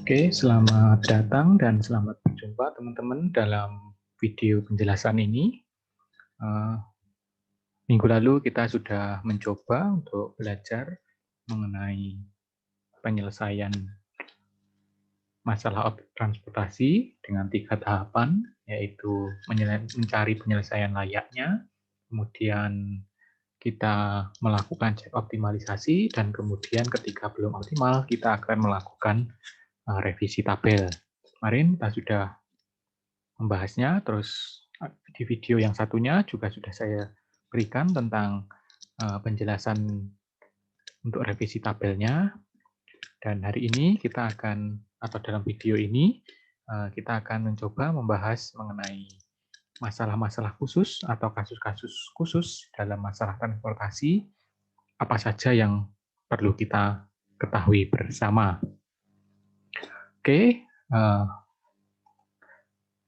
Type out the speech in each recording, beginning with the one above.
Oke, selamat datang dan selamat berjumpa teman-teman dalam video penjelasan ini. Eh, Minggu lalu kita sudah mencoba untuk belajar mengenai penyelesaian masalah transportasi dengan 3 tahapan, yaitu mencari penyelesaian layaknya, kemudian kita melakukan cek optimalisasi, dan kemudian ketika belum optimal, kita akan melakukan revisi tabel. Kemarin kita sudah membahasnya, terus di video yang satunya juga sudah saya berikan tentang penjelasan untuk revisi tabelnya, dan hari ini kita akan, atau dalam video ini, kita akan mencoba membahas mengenai masalah-masalah khusus atau kasus-kasus khusus dalam masalah transportasi, apa saja yang perlu kita ketahui bersama. Oke,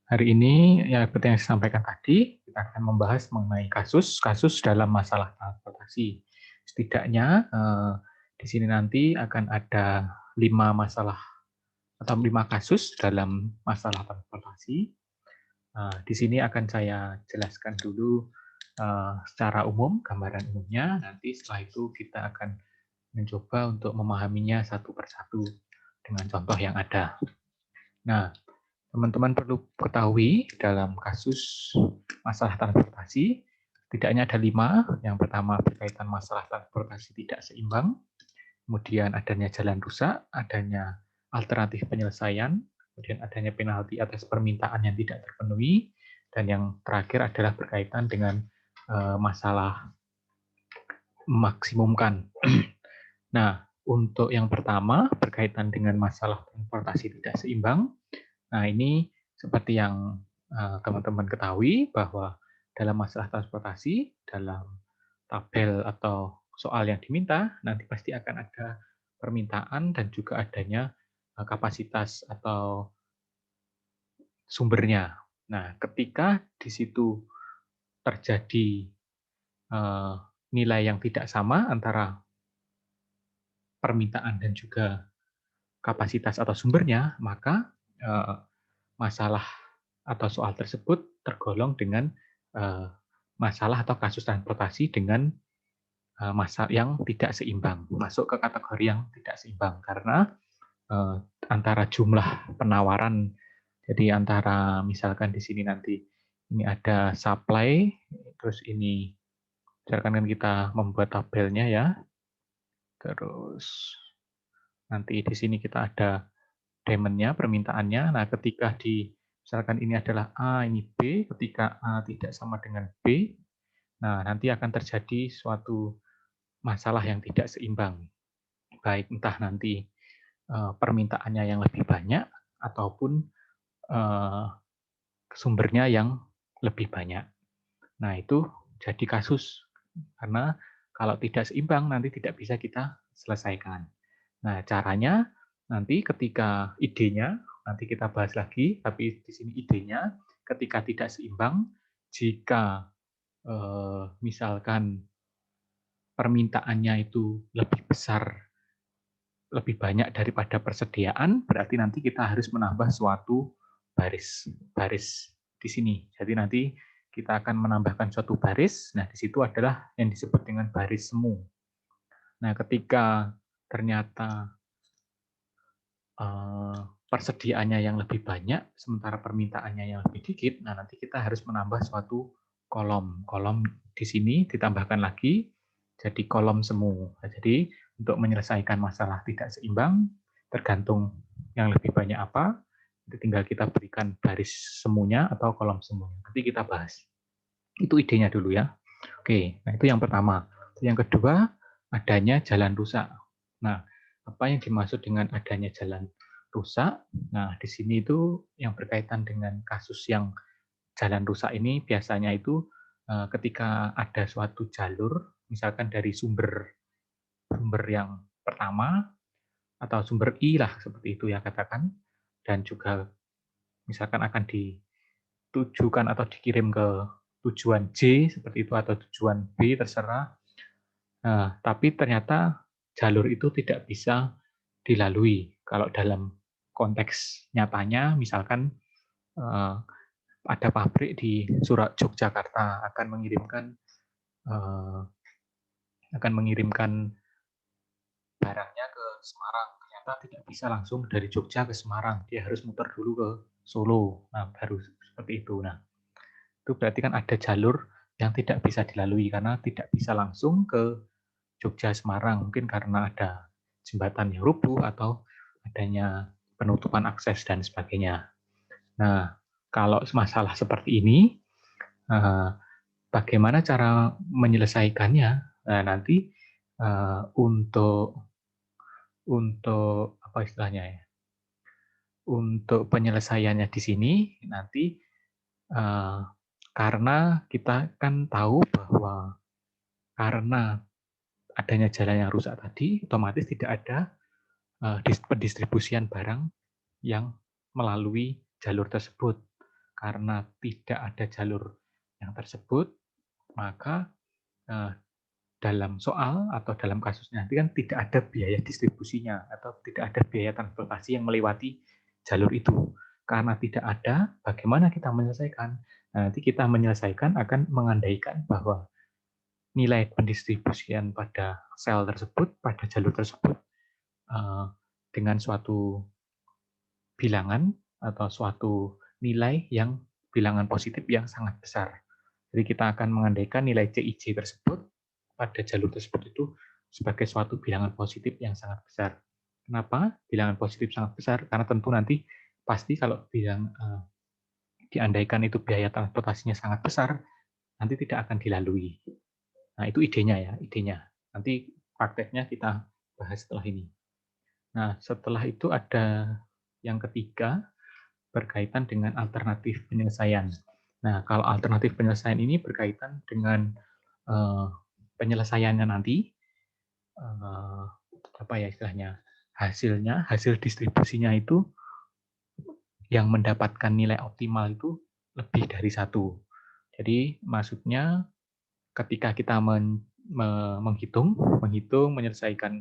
hari ini ya seperti yang saya sampaikan tadi, kita akan membahas mengenai kasus-kasus dalam masalah transportasi. Setidaknya di sini nanti akan ada 5 masalah atau 5 kasus dalam masalah transportasi. Di sini akan saya jelaskan dulu secara umum, gambaran umumnya. Nanti setelah itu kita akan mencoba untuk memahaminya satu persatu dengan contoh yang ada. Nah, teman-teman perlu ketahui dalam kasus masalah transportasi, setidaknya ada 5. Yang pertama berkaitan masalah transportasi tidak seimbang, kemudian adanya jalan rusak, adanya alternatif penyelesaian, kemudian adanya penalti atas permintaan yang tidak terpenuhi, dan yang terakhir adalah berkaitan dengan masalah memaksimumkan. Nah, untuk yang pertama berkaitan dengan masalah transportasi tidak seimbang, nah ini seperti yang teman-teman ketahui bahwa dalam masalah transportasi, dalam tabel atau soal yang diminta, nanti pasti akan ada permintaan dan juga adanya kapasitas atau sumbernya. Nah, ketika di situ terjadi nilai yang tidak sama antara permintaan dan juga kapasitas atau sumbernya, maka masalah atau soal tersebut tergolong dengan masalah atau kasus transportasi dengan masa yang tidak seimbang, masuk ke kategori yang tidak seimbang karena antara jumlah penawaran, jadi antara misalkan di sini nanti ini ada supply, terus ini misalkan kan kita membuat tabelnya ya, terus nanti di sini kita ada demand-nya, permintaannya. Nah, ketika misalkan ini adalah A, ini B, ketika A tidak sama dengan B, nah nanti akan terjadi suatu masalah yang tidak seimbang. Baik entah nanti permintaannya yang lebih banyak ataupun sumbernya yang lebih banyak. Nah, itu jadi kasus karena kalau tidak seimbang nanti tidak bisa kita selesaikan. Nah, caranya nanti ketika idenya, nanti kita bahas lagi, tapi di sini idenya ketika tidak seimbang, jika misalkan permintaannya itu lebih besar, lebih banyak daripada persediaan, berarti nanti kita harus menambah suatu baris di sini. Jadi nanti kita akan menambahkan suatu baris, nah di situ adalah yang disebut dengan baris semu. Nah, ketika ternyata persediaannya yang lebih banyak, sementara permintaannya yang lebih dikit, nah nanti kita harus menambah suatu kolom. Kolom di sini ditambahkan lagi, jadi kolom semu. Nah, jadi untuk menyelesaikan masalah tidak seimbang, tergantung yang lebih banyak apa, itu tinggal kita berikan baris semunya atau kolom semunya. Nanti kita bahas. Itu idenya dulu ya. Oke, nah itu yang pertama. Yang kedua, adanya jalan rusak. Nah, apa yang dimaksud dengan adanya jalan rusak? Nah, di sini itu yang berkaitan dengan kasus yang jalan rusak ini biasanya itu ketika ada suatu jalur, misalkan dari sumber yang pertama atau sumber I lah seperti itu ya katakan, dan juga misalkan akan ditujukan atau dikirim ke tujuan J seperti itu atau tujuan B terserah. Nah, tapi ternyata jalur itu tidak bisa dilalui. Kalau dalam konteks nyatanya, misalkan ada pabrik di Yogyakarta eh, akan mengirimkan barangnya ke Semarang. Ternyata tidak bisa langsung dari Jogja ke Semarang, dia harus muter dulu ke Solo. Nah, baru seperti itu. Nah, itu berarti kan ada jalur yang tidak bisa dilalui karena tidak bisa langsung ke Jogja Semarang, mungkin karena ada jembatan yang rubuh atau adanya penutupan akses dan sebagainya. Nah, kalau masalah seperti ini, bagaimana cara menyelesaikannya? Nah, nanti untuk apa istilahnya ya? Untuk penyelesaiannya di sini nanti karena kita kan tahu bahwa karena adanya jalan yang rusak tadi, otomatis tidak ada pendistribusian barang yang melalui jalur tersebut. Karena tidak ada jalur yang tersebut, maka dalam soal atau dalam kasus nanti kan tidak ada biaya distribusinya atau tidak ada biaya transportasi yang melewati jalur itu. Karena tidak ada, bagaimana kita menyelesaikan? Nah, nanti kita menyelesaikan akan mengandaikan bahwa nilai pendistribusian pada sel tersebut, pada jalur tersebut, dengan suatu bilangan atau suatu nilai yang bilangan positif yang sangat besar. Jadi kita akan mengandaikan nilai CIJ tersebut pada jalur tersebut itu sebagai suatu bilangan positif yang sangat besar. Kenapa bilangan positif sangat besar? Karena tentu nanti pasti kalau diandaikan itu biaya transportasinya sangat besar, nanti tidak akan dilalui. Nah, itu idenya ya, idenya. Nanti prakteknya kita bahas setelah ini. Nah, setelah itu ada yang ketiga, berkaitan dengan alternatif penyelesaian. Nah, kalau alternatif penyelesaian ini berkaitan dengan penyelesaiannya nanti, apa ya istilahnya, hasil distribusinya itu yang mendapatkan nilai optimal itu lebih dari satu. Jadi maksudnya ketika kita menghitung, menyelesaikan,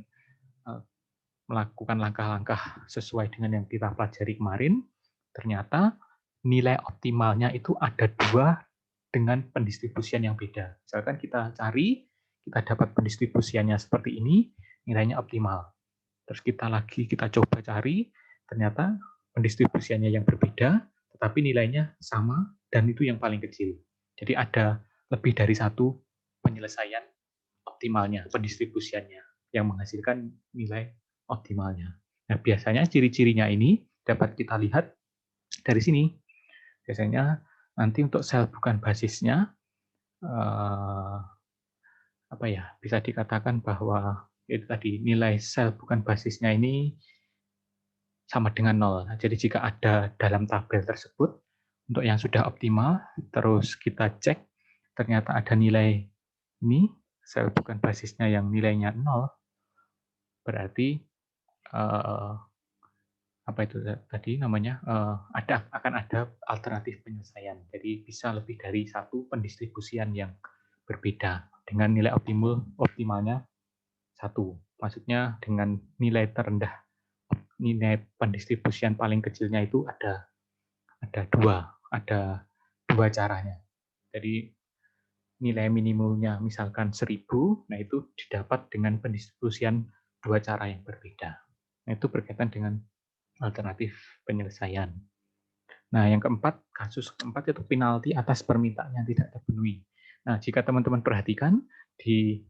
melakukan langkah-langkah sesuai dengan yang kita pelajari kemarin, ternyata nilai optimalnya itu ada dua dengan pendistribusian yang beda. Misalkan kita cari, kita dapat pendistribusiannya seperti ini, nilainya optimal. Terus kita coba cari, ternyata pendistribusiannya yang berbeda, tetapi nilainya sama, dan itu yang paling kecil. Jadi ada lebih dari satu penyelesaian optimalnya, pendistribusiannya, yang menghasilkan nilai optimalnya. Nah, biasanya ciri-cirinya ini dapat kita lihat dari sini. Biasanya nanti untuk sel bukan basisnya, apa ya, bisa dikatakan bahwa itu tadi nilai sel bukan basisnya ini sama dengan 0. Nah, jadi jika ada dalam tabel tersebut, untuk yang sudah optimal, terus kita cek, ternyata ada nilai ini, sel bukan basisnya yang nilainya 0, berarti apa itu tadi namanya, akan ada alternatif penyelesaian. Jadi bisa lebih dari satu pendistribusian yang berbeda dengan nilai optimalnya satu. Maksudnya dengan nilai terendah, nilai pendistribusian paling kecilnya itu ada dua caranya. Jadi nilai minimumnya misalkan 1000, nah itu didapat dengan pendistribusian dua cara yang berbeda. Nah, itu berkaitan dengan alternatif penyelesaian. Nah, yang keempat, kasus keempat itu penalti atas permintaan yang tidak terpenuhi. Nah, jika teman-teman perhatikan di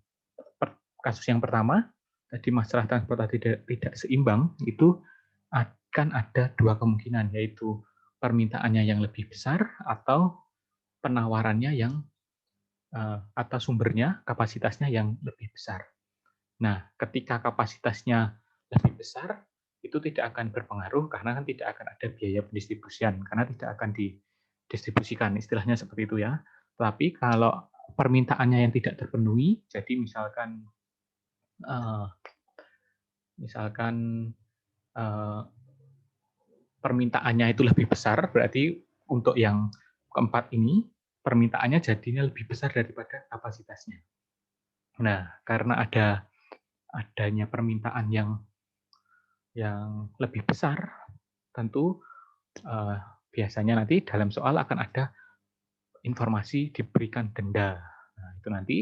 kasus yang pertama, tadi masalah transportasi tidak seimbang, itu akan ada dua kemungkinan, yaitu permintaannya yang lebih besar atau penawarannya yang atau sumbernya, kapasitasnya yang lebih besar. Nah, ketika kapasitasnya lebih besar, itu tidak akan berpengaruh karena kan tidak akan ada biaya pendistribusian, karena tidak akan didistribusikan, istilahnya seperti itu ya. Tapi kalau permintaannya yang tidak terpenuhi, jadi misalkan permintaannya itu lebih besar, berarti untuk yang keempat ini permintaannya jadinya lebih besar daripada kapasitasnya. Nah, karena adanya permintaan yang yang lebih besar, tentu biasanya nanti dalam soal akan ada informasi diberikan denda. Nah, itu nanti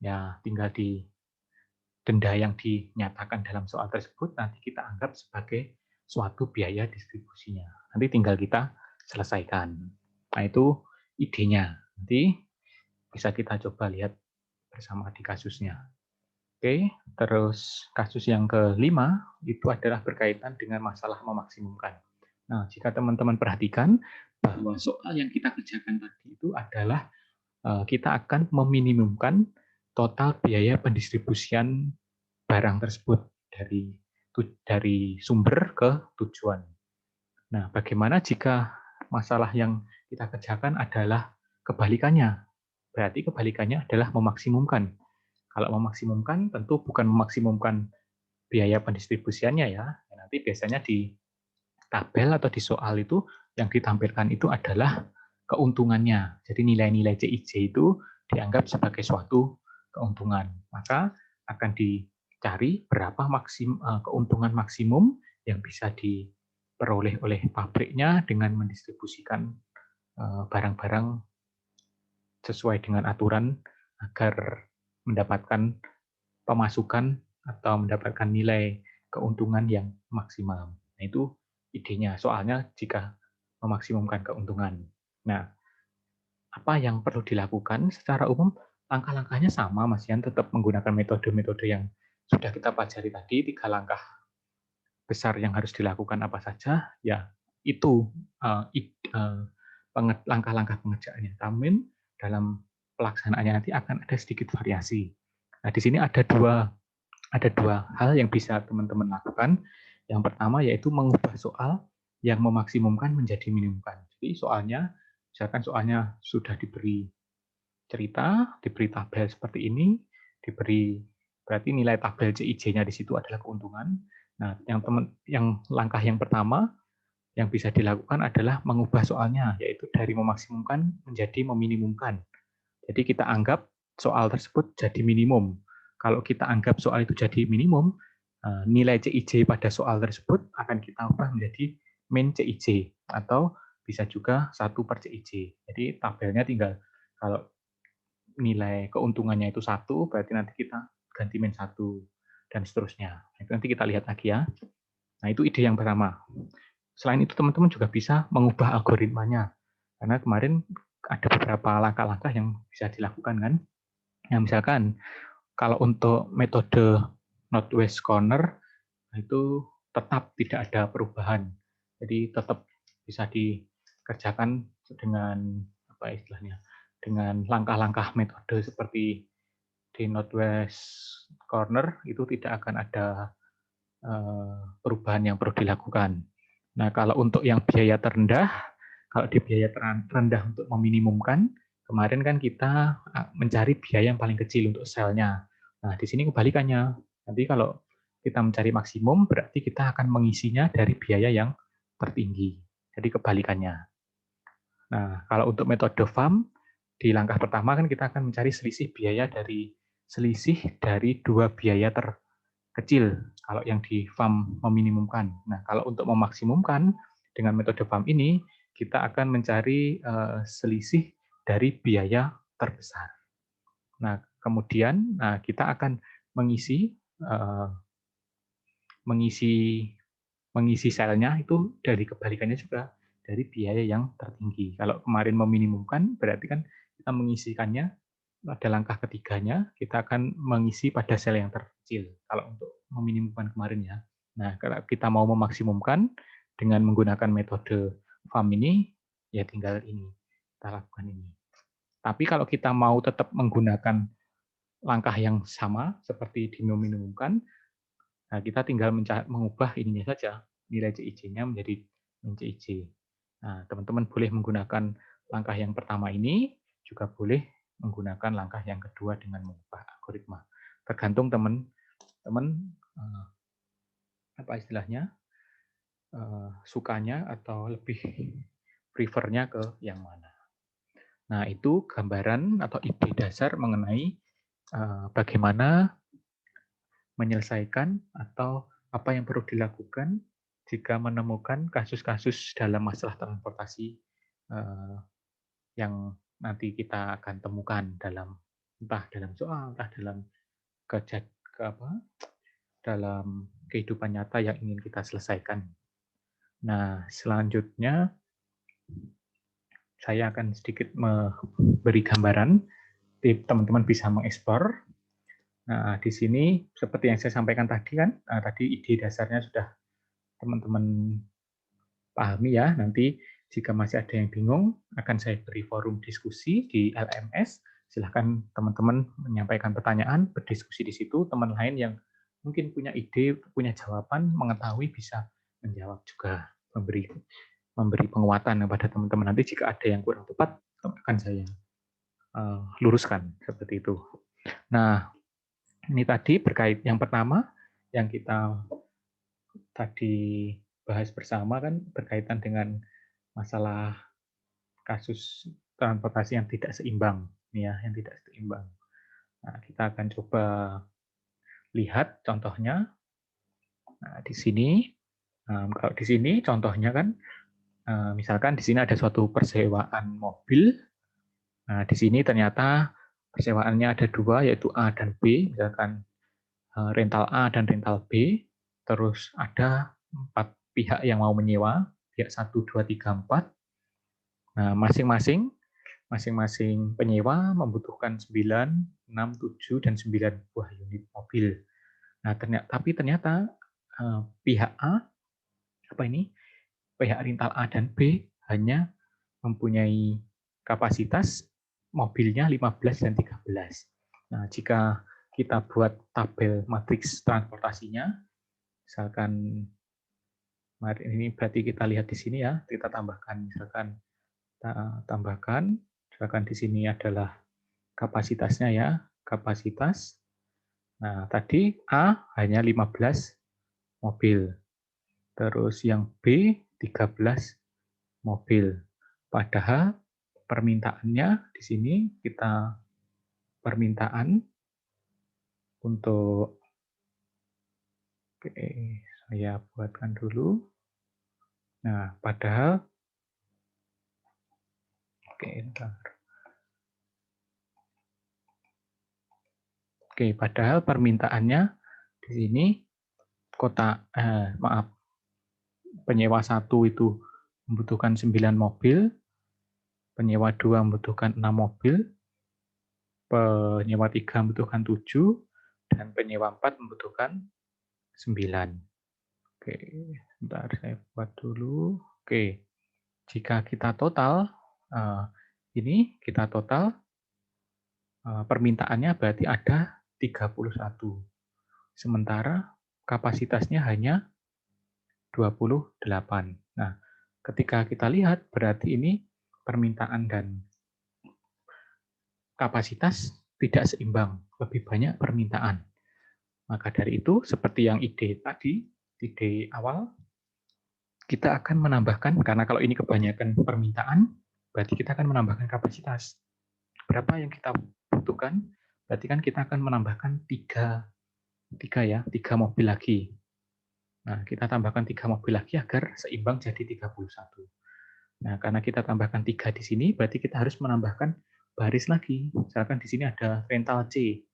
ya tinggal di denda yang dinyatakan dalam soal tersebut nanti kita anggap sebagai suatu biaya distribusinya. Nanti tinggal kita selesaikan. Nah, itu idenya. Nanti bisa kita coba lihat bersama di kasusnya. Oke, terus kasus yang kelima itu adalah berkaitan dengan masalah memaksimumkan. Nah, jika teman-teman perhatikan bahwa soal yang kita kerjakan tadi itu adalah kita akan meminimumkan total biaya pendistribusian barang tersebut dari sumber ke tujuan. Nah, bagaimana jika masalah yang kita kerjakan adalah kebalikannya? Berarti kebalikannya adalah memaksimumkan. Kalau memaksimumkan tentu bukan memaksimumkan biaya pendistribusiannya ya. Nanti biasanya di tabel atau di soal itu yang ditampilkan itu adalah keuntungannya. Jadi nilai-nilai CIJ itu dianggap sebagai suatu keuntungan. Maka akan dicari berapa keuntungan maksimum yang bisa diperoleh oleh pabriknya dengan mendistribusikan barang-barang sesuai dengan aturan agar mendapatkan pemasukan atau mendapatkan nilai keuntungan yang maksimal. Nah, itu idenya. Soalnya jika memaksimumkan keuntungan. Nah, apa yang perlu dilakukan secara umum? Langkah-langkahnya sama, Mas Yan, tetap menggunakan metode-metode yang sudah kita pelajari tadi, 3 langkah besar yang harus dilakukan apa saja, ya itu langkah-langkah pengerjaannya. Namun dalam pelaksanaannya nanti akan ada sedikit variasi. Nah, di sini ada dua hal yang bisa teman-teman lakukan. Yang pertama yaitu mengubah soal yang memaksimumkan menjadi minimumkan. Jadi misalkan soalnya sudah diberi cerita, diberi tabel seperti ini, berarti nilai tabel CIJ-nya di situ adalah keuntungan. Nah, yang langkah yang pertama yang bisa dilakukan adalah mengubah soalnya, yaitu dari memaksimumkan menjadi meminimumkan. Jadi kita anggap soal tersebut jadi minimum. Kalau kita anggap soal itu jadi minimum, nilai CIJ pada soal tersebut akan kita ubah menjadi min CIJ atau bisa juga 1/CIJ. Jadi tabelnya tinggal kalau nilai keuntungannya itu 1, berarti nanti kita ganti min 1 dan seterusnya. Itu nanti kita lihat lagi ya. Nah, itu ide yang pertama. Selain itu teman-teman juga bisa mengubah algoritmanya. Karena kemarin ada beberapa langkah-langkah yang bisa dilakukan kan. Yang misalkan kalau untuk metode Northwest Corner itu tetap tidak ada perubahan. Jadi tetap bisa dikerjakan dengan apa istilahnya? Dengan langkah-langkah metode seperti di Northwest Corner itu tidak akan ada perubahan yang perlu dilakukan. Nah, kalau untuk yang biaya terendah, kalau di biaya terendah untuk meminimumkan, kemarin kan kita mencari biaya yang paling kecil untuk selnya. Nah, di sini kebalikannya. Nanti kalau kita mencari maksimum, berarti kita akan mengisinya dari biaya yang tertinggi. Jadi kebalikannya. Nah, kalau untuk metode FAM, di langkah pertama kan kita akan mencari selisih dari dua biaya terkecil kalau yang di FAM meminimumkan. Nah, kalau untuk memaksimumkan dengan metode FAM ini kita akan mencari selisih dari biaya terbesar. Nah, kemudian kita akan mengisi mengisi selnya itu dari kebalikannya juga dari biaya yang tertinggi. Kalau kemarin meminimumkan berarti kan kita mengisikannya pada langkah ketiganya kita akan mengisi pada sel yang terkecil. Kalau untuk meminimumkan kemarin ya. Nah, kalau kita mau memaksimumkan dengan menggunakan metode FAM ini, ya tinggal ini. Kita lakukan ini. Tapi kalau kita mau tetap menggunakan langkah yang sama seperti di meminimumkan, nah kita tinggal mengubah ininya saja, nilai CIJ-nya menjadi min CIJ. Nah, teman-teman boleh menggunakan langkah yang pertama ini, juga boleh menggunakan langkah yang kedua dengan mengubah algoritma. Tergantung teman-teman apa istilahnya sukanya atau lebih prefernya ke yang mana. Nah, itu gambaran atau ide dasar mengenai bagaimana menyelesaikan atau Apa yang perlu dilakukan jika menemukan kasus-kasus dalam masalah transportasi yang nanti kita akan temukan entah dalam soal, entah dalam kejad ke apa, dalam kehidupan nyata yang ingin kita selesaikan. Nah, selanjutnya saya akan sedikit memberi gambaran, teman-teman bisa mengeksplor. Nah, di sini seperti yang saya sampaikan tadi kan, tadi ide dasarnya sudah teman-teman pahami ya. Nanti jika masih ada yang bingung, akan saya beri forum diskusi di LMS. Silahkan teman-teman menyampaikan pertanyaan, berdiskusi di situ. Teman lain yang mungkin punya ide, punya jawaban, mengetahui bisa menjawab juga, memberi penguatan kepada teman-teman. Nanti jika ada yang kurang tepat, akan saya luruskan seperti itu. Nah, ini tadi berkait yang pertama yang kita tadi bahas bersama kan berkaitan dengan masalah kasus transportasi yang tidak seimbang, ya, yang tidak seimbang. Nah, kita akan coba lihat contohnya. Nah, di sini, kalau di sini contohnya kan, misalkan di sini ada suatu persewaan mobil. Nah, di sini ternyata persewaannya ada dua, yaitu A dan B. Misalkan rental A dan rental B. Terus ada 4 pihak yang mau menyewa, pihak 1, 2, 3, 4. Nah, masing-masing penyewa membutuhkan 9, 6, 7, dan 9 buah unit mobil. Nah, ternyata pihak A, pihak rental A dan B hanya mempunyai kapasitas mobilnya 15 dan 13. Nah, jika kita buat tabel matriks transportasinya, misalkan ini berarti kita lihat di sini ya, kita tambahkan misalkan di sini adalah kapasitasnya ya, kapasitas. Nah, tadi A hanya 15 mobil. Terus yang B 13 mobil. Padahal permintaannya di sini kita permintaan untuk saya buatkan dulu. Nah, padahal padahal permintaannya di sini penyewa 1 itu membutuhkan 9 mobil, penyewa 2 membutuhkan 6 mobil, penyewa 3 membutuhkan 7, dan penyewa 4 membutuhkan 9. Oke, sebentar saya buat dulu. Oke, jika kita total, permintaannya berarti ada 31. Sementara kapasitasnya hanya 28. Nah, ketika kita lihat, berarti ini permintaan dan kapasitas tidak seimbang, lebih banyak permintaan. Maka dari itu, seperti yang ide awal, kita akan menambahkan, karena kalau ini kebanyakan permintaan, berarti kita akan menambahkan kapasitas. Berapa yang kita butuhkan, berarti kan kita akan menambahkan 3 mobil lagi. Nah, kita tambahkan 3 mobil lagi agar seimbang jadi 31. Nah, karena kita tambahkan 3 di sini, berarti kita harus menambahkan baris lagi. Misalkan di sini ada rental C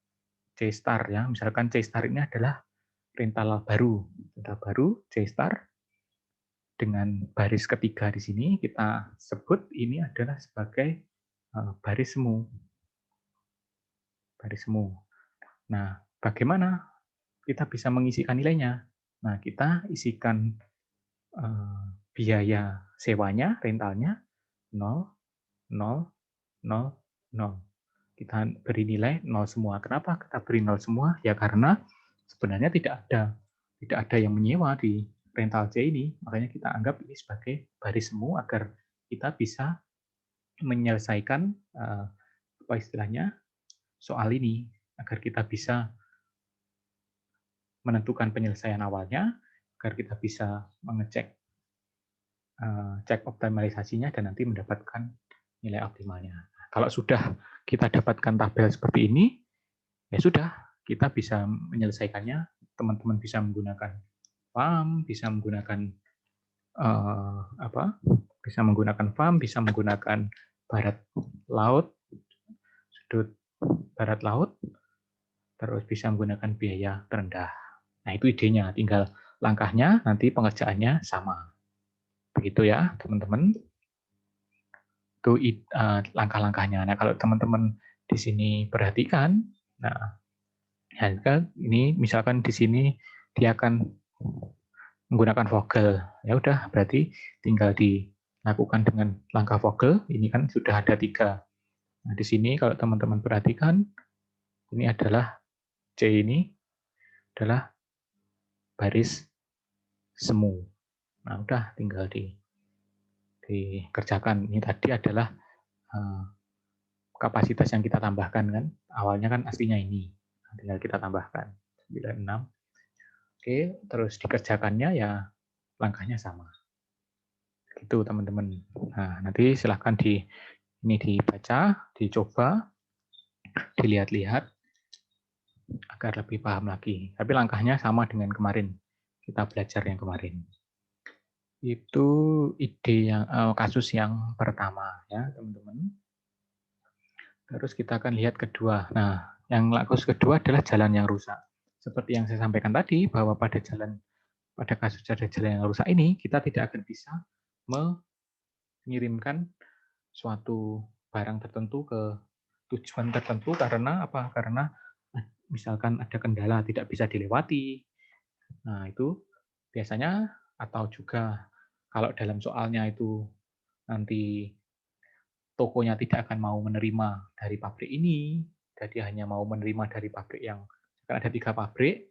star ya. Misalkan C star ini adalah rental baru C star. Dengan baris ketiga di sini kita sebut ini adalah sebagai baris semu. Nah, bagaimana kita bisa mengisikan nilainya? Nah, kita isikan biaya sewanya, rentalnya 0, 0, 0, 0. Kita beri nilai 0 semua. Kenapa kita beri 0 semua? Ya karena sebenarnya tidak ada yang menyewa di rental C ini. Makanya kita anggap ini sebagai baris semu agar kita bisa menyelesaikan soal ini, agar kita bisa menentukan penyelesaian awalnya, agar kita bisa mengecek cek optimalisasinya dan nanti mendapatkan nilai optimalnya. Kalau sudah kita dapatkan tabel seperti ini, ya sudah, kita bisa menyelesaikannya, teman-teman bisa menggunakan farm, bisa menggunakan apa? Bisa menggunakan farm, bisa menggunakan barat laut, sudut barat laut, terus bisa menggunakan biaya terendah. Nah, itu idenya, tinggal langkahnya nanti pengerjaannya sama. Begitu ya, teman-teman. Itu langkah-langkahnya. Nah, kalau teman-teman di sini perhatikan, nah, ini misalkan di sini dia akan menggunakan vogel. Ya udah, berarti tinggal dilakukan dengan langkah vogel. Ini kan sudah ada 3. Nah, di sini kalau teman-teman perhatikan, ini adalah C ini adalah baris semu. Nah, udah tinggal dikerjakan. Ini tadi adalah kapasitas yang kita tambahkan kan. Awalnya kan aslinya ini. Nah, tinggal kita tambahkan 96. Oke, terus dikerjakannya ya langkahnya sama. Gitu teman-teman. Nah, nanti silahkan ini dibaca, dicoba, dilihat-lihat agar lebih paham lagi. Tapi langkahnya sama dengan kemarin. Kita belajar yang kemarin. Itu ide kasus yang pertama ya, teman-teman. Terus kita akan lihat kedua. Nah, yang kasus kedua adalah jalan yang rusak. Seperti yang saya sampaikan tadi, bahwa pada kasus ada jalan yang rusak ini, kita tidak akan bisa mengirimkan suatu barang tertentu ke tujuan tertentu karena apa? Karena misalkan ada kendala tidak bisa dilewati. Nah, itu biasanya atau juga kalau dalam soalnya itu nanti tokonya tidak akan mau menerima dari pabrik ini, jadi hanya mau menerima dari pabrik yang kan ada 3 pabrik,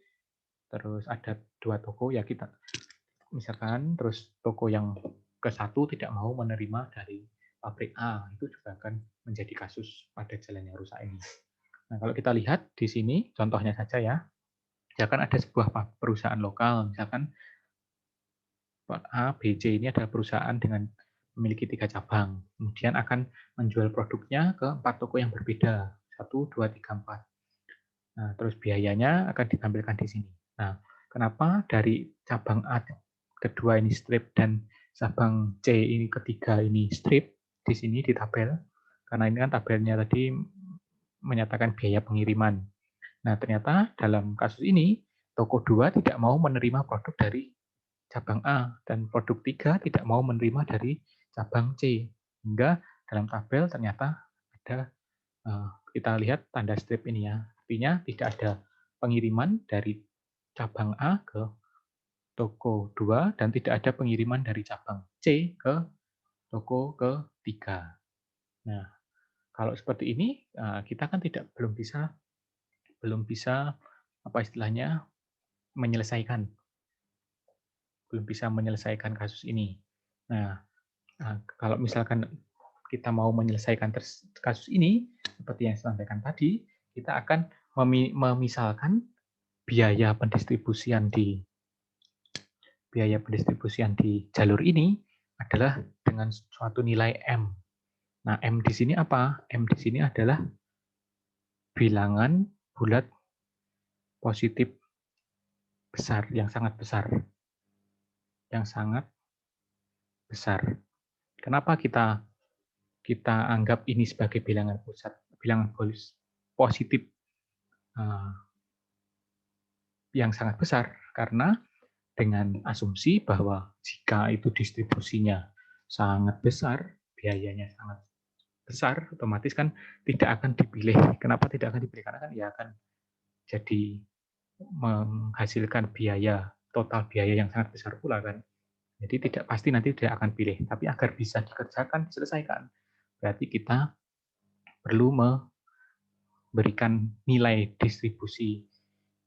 terus ada 2 toko ya kita misalkan terus toko yang ke-1 tidak mau menerima dari pabrik A, itu juga akan menjadi kasus pada jalan yang rusak ini. Nah, kalau kita lihat di sini contohnya saja ya, misalkan ada sebuah perusahaan lokal, misalkan A, B, C ini adalah perusahaan dengan memiliki 3 cabang, kemudian akan menjual produknya ke 4 toko yang berbeda, 1, 2, 3, 4. Nah, terus biayanya akan ditampilkan di sini. Nah, kenapa dari cabang A kedua ini strip dan cabang C ini ketiga ini strip di sini di tabel? Karena ini kan tabelnya tadi menyatakan biaya pengiriman. Nah, ternyata dalam kasus ini toko 2 tidak mau menerima produk dari cabang A dan produk 3 tidak mau menerima dari cabang C. Hingga dalam tabel ternyata ada kita lihat tanda strip ini ya. Artinya tidak ada pengiriman dari cabang A ke toko 2 dan tidak ada pengiriman dari cabang C ke toko ketiga. Nah, kalau seperti ini kita kan belum bisa apa istilahnya belum bisa menyelesaikan kasus ini. Nah, kalau misalkan kita mau menyelesaikan kasus ini, seperti yang saya sampaikan tadi, kita akan memisalkan biaya pendistribusian di jalur ini adalah dengan suatu nilai M. Nah, M di sini apa? M di sini adalah bilangan bulat positif besar, yang sangat besar. Yang sangat besar. Kenapa kita anggap ini sebagai bilangan positif yang sangat besar? Karena dengan asumsi bahwa jika itu distribusinya sangat besar, biayanya sangat besar, otomatis kan tidak akan dipilih. Kenapa tidak akan dipilih? Karena kan ya akan jadi menghasilkan total biaya yang sangat besar pula kan. Jadi tidak pasti nanti tidak akan pilih. Tapi agar bisa dikerjakan, diselesaikan, berarti kita perlu memberikan nilai distribusi,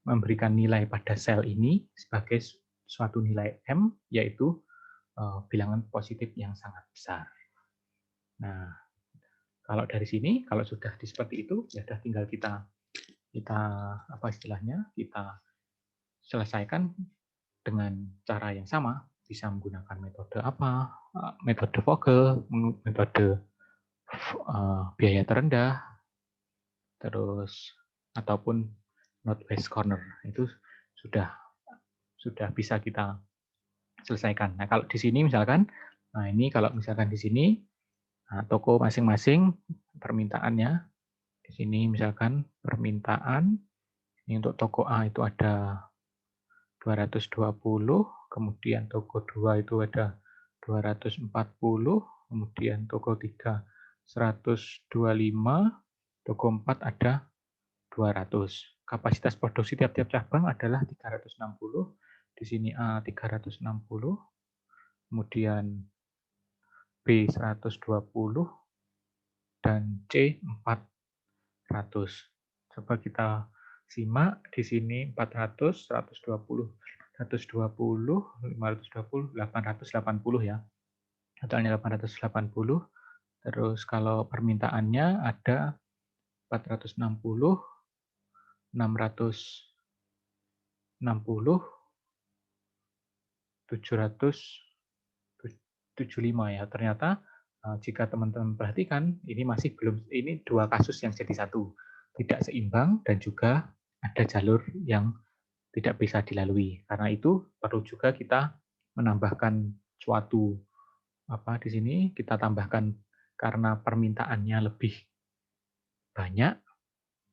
memberikan nilai pada sel ini sebagai suatu nilai M, yaitu bilangan positif yang sangat besar. Nah, kalau dari sini, kalau sudah seperti itu, ya sudah tinggal kita apa istilahnya, kita selesaikan dengan cara yang sama, bisa menggunakan metode apa, metode Vogel, metode biaya terendah, terus ataupun northwest corner, itu sudah sudah bisa kita selesaikan. Nah, kalau di sini misalkan, nah ini kalau misalkan di sini, nah, toko masing-masing permintaannya, di sini misalkan permintaan, ini untuk toko A itu ada 220, kemudian toko 2 itu ada 240, kemudian toko 3 125, toko 4 ada 200. Kapasitas produksi tiap-tiap cabang adalah 360. Di sini A 360, kemudian B 120, dan C 400. Coba kita simak di sini 400, 120, 120, 520, 880 ya. Totalnya 880. Terus kalau permintaannya ada 460, 660, 775 ya. Ternyata jika teman-teman perhatikan, ini masih belum, ini dua kasus yang jadi satu. Tidak seimbang dan juga ada jalur yang tidak bisa dilalui. Karena itu perlu juga kita menambahkan suatu di sini kita tambahkan karena permintaannya lebih banyak,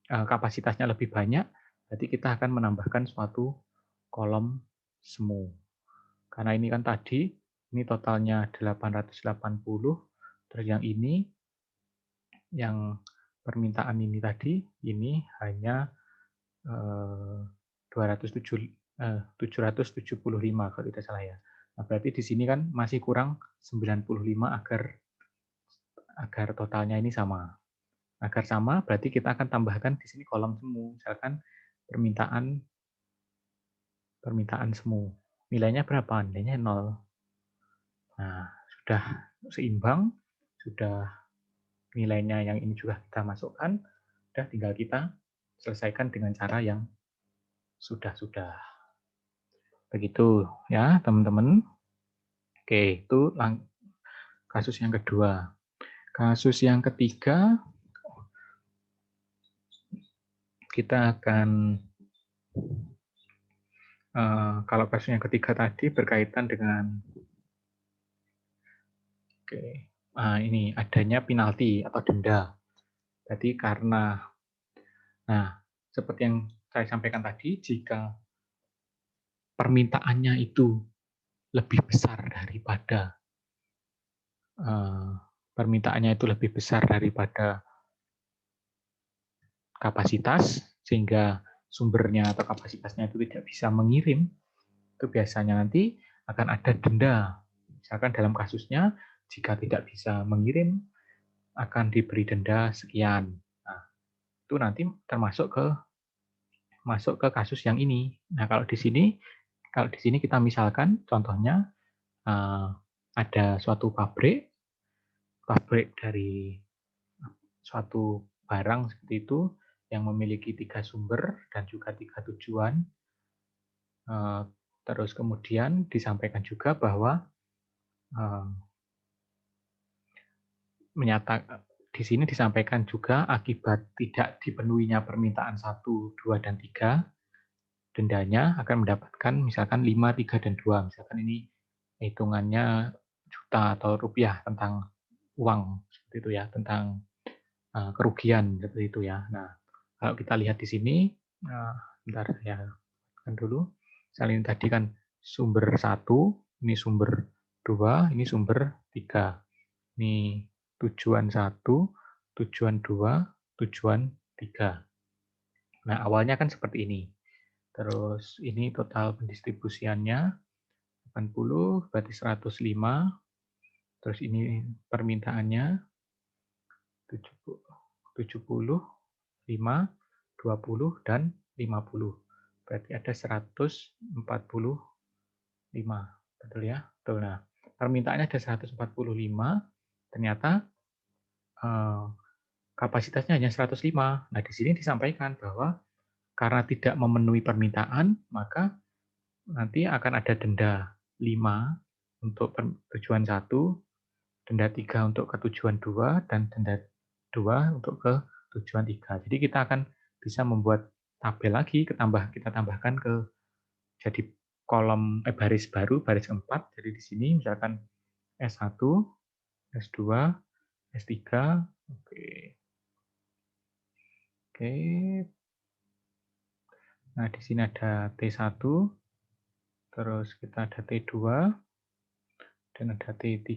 kapasitasnya lebih banyak, berarti kita akan menambahkan suatu kolom semu. Karena ini kan tadi ini totalnya 880, terus yang permintaan ini tadi ini hanya 775 kalau tidak salah ya. Nah, berarti di sini kan masih kurang 95 agar totalnya ini sama. Agar sama berarti kita akan tambahkan di sini kolom semu. Misalkan permintaan semu. Nilainya berapa? Nilainya 0. Nah, sudah seimbang, sudah nilainya yang ini juga kita masukkan, sudah tinggal kita selesaikan dengan cara yang sudah. Begitu ya, teman-teman. Oke, itu kasus yang kedua. Kasus yang ketiga, kita akan, kalau kasus yang ketiga tadi berkaitan dengan, ini adanya penalti atau denda. Jadi seperti yang saya sampaikan tadi, jika permintaannya itu lebih besar daripada kapasitas, sehingga sumbernya atau kapasitasnya itu tidak bisa mengirim, itu biasanya nanti akan ada denda. Misalkan dalam kasusnya, jika tidak bisa mengirim, akan diberi denda sekian. Nah, itu nanti masuk ke kasus yang ini. Nah, kalau di sini kita misalkan, contohnya ada suatu pabrik dari suatu barang seperti itu yang memiliki 3 sumber dan juga 3 tujuan. Terus kemudian disampaikan juga bahwa di sini disampaikan juga akibat tidak dipenuhinya permintaan 1, 2, dan 3, dendanya akan mendapatkan misalkan 5, 3, dan 2. Misalkan ini hitungannya juta atau rupiah tentang uang seperti itu ya, tentang kerugian seperti itu ya. Nah, kalau kita lihat di sini, bentar ya, kan dulu. Misalnya ini tadi kan sumber 1, ini sumber 2, ini sumber 3. Ini tujuan 1, tujuan 2, tujuan 3. Nah, awalnya kan seperti ini. Terus ini total pendistribusiannya 80, berarti 105. Terus ini permintaannya 70, 5, 20, dan 50. Berarti ada 145. Betul ya? Betul. Nah, permintaannya ada 145, ternyata kapasitasnya hanya 105. Nah, di sini disampaikan bahwa karena tidak memenuhi permintaan, maka nanti akan ada denda 5 untuk tujuan 1, denda 3 untuk ke tujuan 2, dan denda 2 untuk ke tujuan 3. Jadi kita akan bisa membuat tabel lagi, kita tambahkan jadi baris baru, baris keempat. Jadi di sini misalkan S1, S2, S3. Oke. Oke. Nah, di sini ada T1, terus kita ada T2, dan ada T3.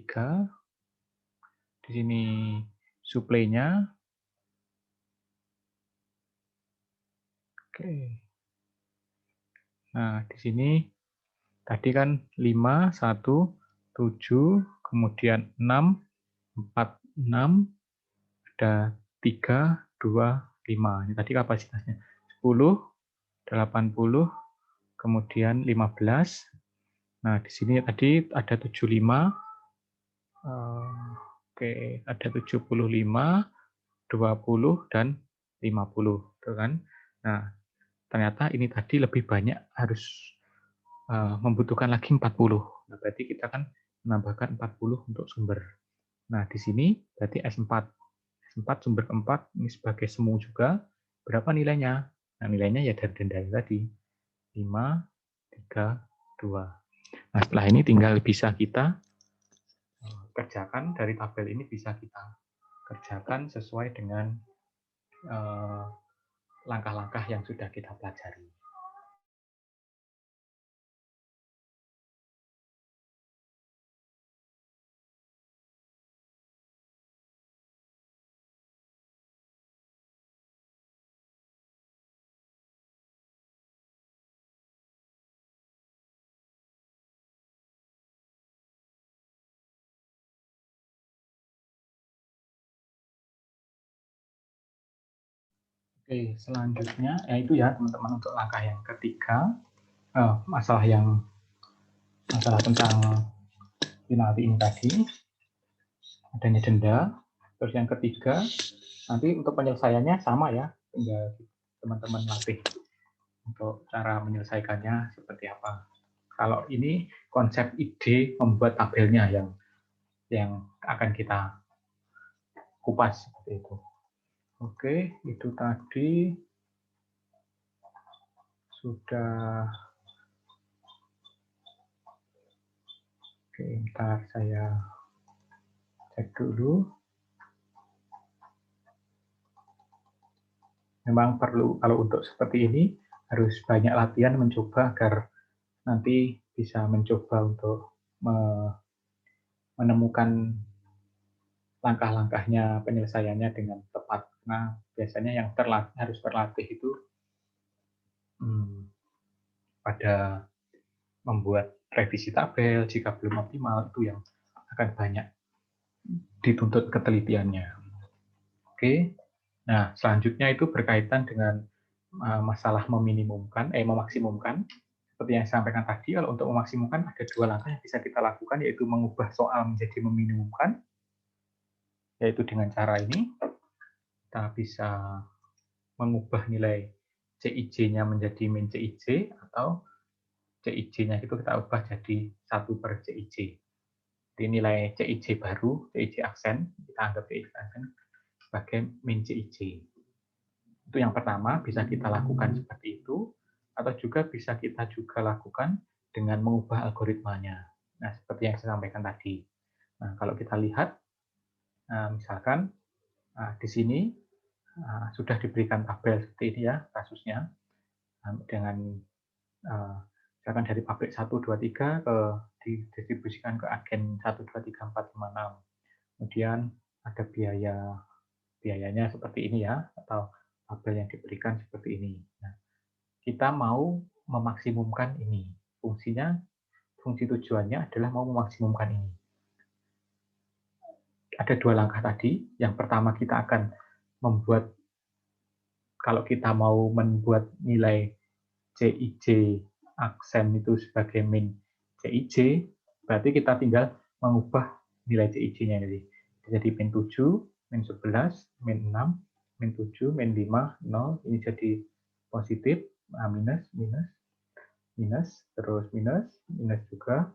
Di sini suplainya. Oke. Nah, di sini tadi kan 5, 1, 7, kemudian 6, 4, 6, ada 3, 2, 5. Ini tadi kapasitasnya. 10, 80, kemudian 15. Nah, di sini tadi ada 75. Oke, ada 75, 20, dan 50. Tuh kan? Nah, ternyata ini tadi lebih banyak harus membutuhkan lagi 40. Nah, berarti kita kan menambahkan 40 untuk sumber. Nah, di sini berarti S4. S4 sumber keempat, ini sebagai semu juga. Berapa nilainya? Nah, nilainya ya dari tadi. 5, 3, 2. Nah, setelah ini tinggal bisa kita kerjakan dari tabel ini, bisa kita kerjakan sesuai dengan langkah-langkah yang sudah kita pelajari. Oke, selanjutnya yaitu ya teman-teman untuk langkah yang ketiga, masalah tentang penalti ini tadi, adanya denda. Terus yang ketiga, nanti untuk penyelesaiannya sama ya, tinggal teman-teman latih untuk cara menyelesaikannya seperti apa. Kalau ini konsep ide membuat tabelnya yang akan kita kupas seperti itu. Oke, itu tadi sudah. Oke, ntar saya cek dulu. Memang perlu, kalau untuk seperti ini, harus banyak latihan mencoba agar nanti bisa mencoba untuk menemukan langkah-langkahnya, penyelesaiannya dengan tepat. Nah, biasanya yang harus terlatih itu pada membuat revisi tabel, jika belum optimal, itu yang akan banyak dituntut ketelitiannya. Oke, nah selanjutnya itu berkaitan dengan masalah memaksimumkan. Seperti yang saya sampaikan tadi, kalau untuk memaksimumkan ada dua langkah yang bisa kita lakukan, yaitu mengubah soal menjadi meminimumkan, yaitu dengan cara ini, kita bisa mengubah nilai CIJ-nya menjadi min CIJ, atau CIJ-nya itu kita ubah jadi 1/CIJ. Jadi nilai CIJ baru, CIJ aksen, kita anggap CIJ aksen sebagai min CIJ. Itu yang pertama, bisa kita lakukan seperti itu, atau juga bisa kita juga lakukan dengan mengubah algoritmanya. Nah, seperti yang saya sampaikan tadi. Nah, kalau kita lihat, misalkan di sini sudah diberikan tabel seperti ini ya, kasusnya, dengan misalkan dari pabrik 1, 2, 3 didistribusikan ke agen 1, 2, 3, 4, 5, 6. Kemudian ada biayanya seperti ini ya, atau tabel yang diberikan seperti ini. Nah, kita mau memaksimumkan ini. Fungsi tujuannya adalah mau memaksimumkan ini. Ada dua langkah tadi. Yang pertama kita akan membuat, kalau kita mau membuat nilai CIJ aksen itu sebagai min CIJ, berarti kita tinggal mengubah nilai CIJ-nya ini. Jadi min 7, min 11, min 6, min 7, min 5, 0, ini jadi positif, minus, minus, minus, terus minus, minus juga.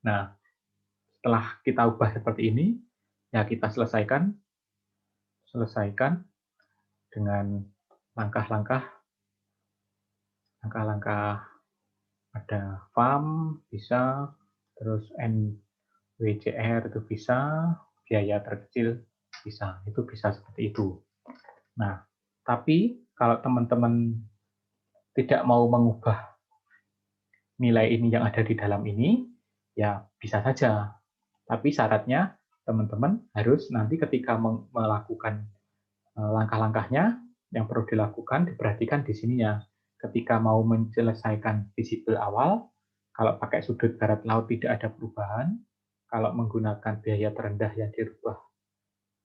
Nah, setelah kita ubah seperti ini, ya kita selesaikan dengan langkah-langkah Ada FAM, bisa, terus NWCR itu bisa, biaya terkecil bisa. Itu bisa seperti itu. Nah, tapi kalau teman-teman tidak mau mengubah nilai ini yang ada di dalam ini, ya bisa saja. Tapi syaratnya teman-teman harus nanti ketika melakukan langkah-langkahnya yang perlu dilakukan, diperhatikan di sini ya. Ketika mau menyelesaikan visible awal, kalau pakai sudut barat laut tidak ada perubahan, kalau menggunakan biaya terendah yang dirubah,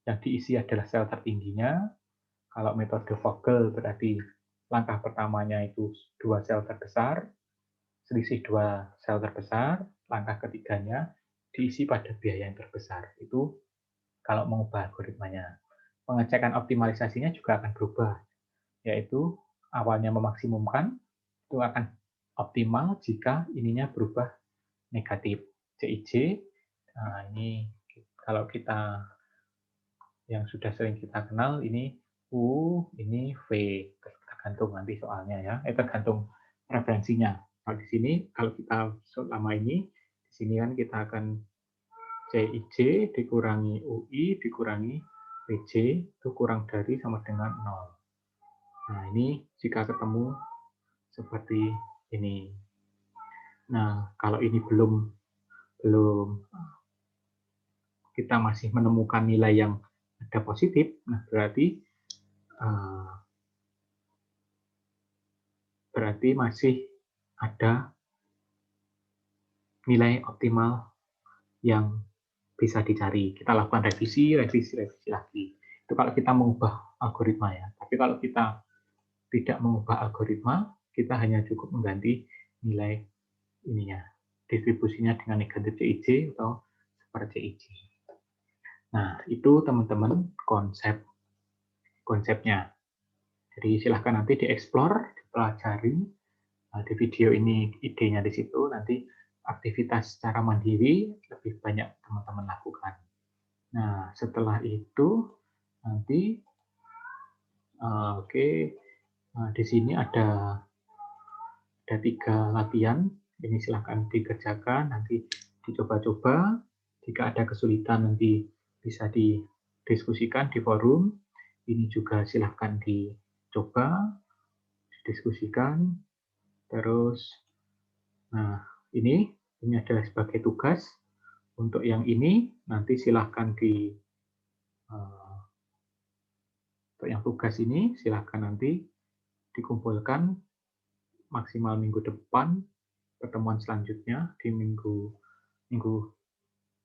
yang diisi adalah sel tertingginya, kalau metode Vogel berarti langkah pertamanya itu 2 sel terbesar, selisih 2 sel terbesar, langkah ketiganya diisi pada biaya yang terbesar. Itu kalau mengubah algoritmanya. Pengecekan optimalisasinya juga akan berubah, yaitu awalnya memaksimumkan, itu akan optimal jika ininya berubah negatif. CIJ, nah ini kalau kita yang sudah sering kita kenal, ini U, ini V, tergantung nanti soalnya ya, tergantung referensinya. Kalau di sini, kalau kita selama ini, di sini kan kita akan CIJ dikurangi UI dikurangi PJ itu kurang dari sama dengan 0. Nah, ini jika ketemu seperti ini. Nah, kalau ini belum kita masih menemukan nilai yang ada positif, nah berarti masih ada nilai optimal yang bisa dicari. Kita lakukan revisi lagi. Itu kalau kita mengubah algoritma ya. Tapi kalau kita tidak mengubah algoritma, kita hanya cukup mengganti nilai ininya, distribusinya dengan negatif CIJ atau super CIJ. Nah, itu teman-teman konsepnya. Jadi silahkan nanti dieksplor, dipelajari. Nah, di video ini idenya di situ, nanti aktivitas secara mandiri lebih banyak teman-teman lakukan. Nah, setelah itu nanti di sini ada 3 latihan. Ini silahkan dikerjakan, nanti dicoba-coba. Jika ada kesulitan nanti bisa didiskusikan di forum. Ini juga silahkan dicoba, didiskusikan. Terus, nah ini adalah sebagai tugas. Untuk yang ini nanti silahkan untuk yang tugas ini silahkan nanti dikumpulkan maksimal minggu depan, pertemuan selanjutnya di minggu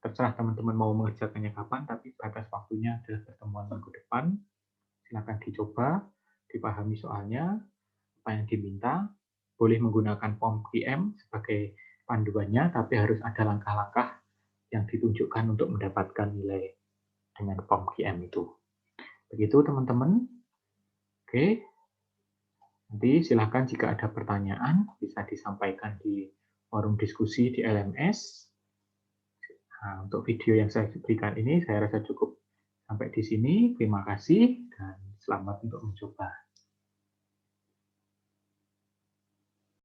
terserah teman-teman mau mengerjakannya kapan, tapi batas waktunya adalah pertemuan minggu depan. Silakan dicoba, dipahami soalnya, apa yang diminta. Boleh menggunakan POM-QM sebagai panduannya, tapi harus ada langkah-langkah yang ditunjukkan untuk mendapatkan nilai dengan POM-QM itu. Begitu teman-teman. Oke. Nanti silakan jika ada pertanyaan bisa disampaikan di forum diskusi di LMS. Nah, untuk video yang saya berikan ini saya rasa cukup sampai di sini. Terima kasih dan selamat untuk mencoba.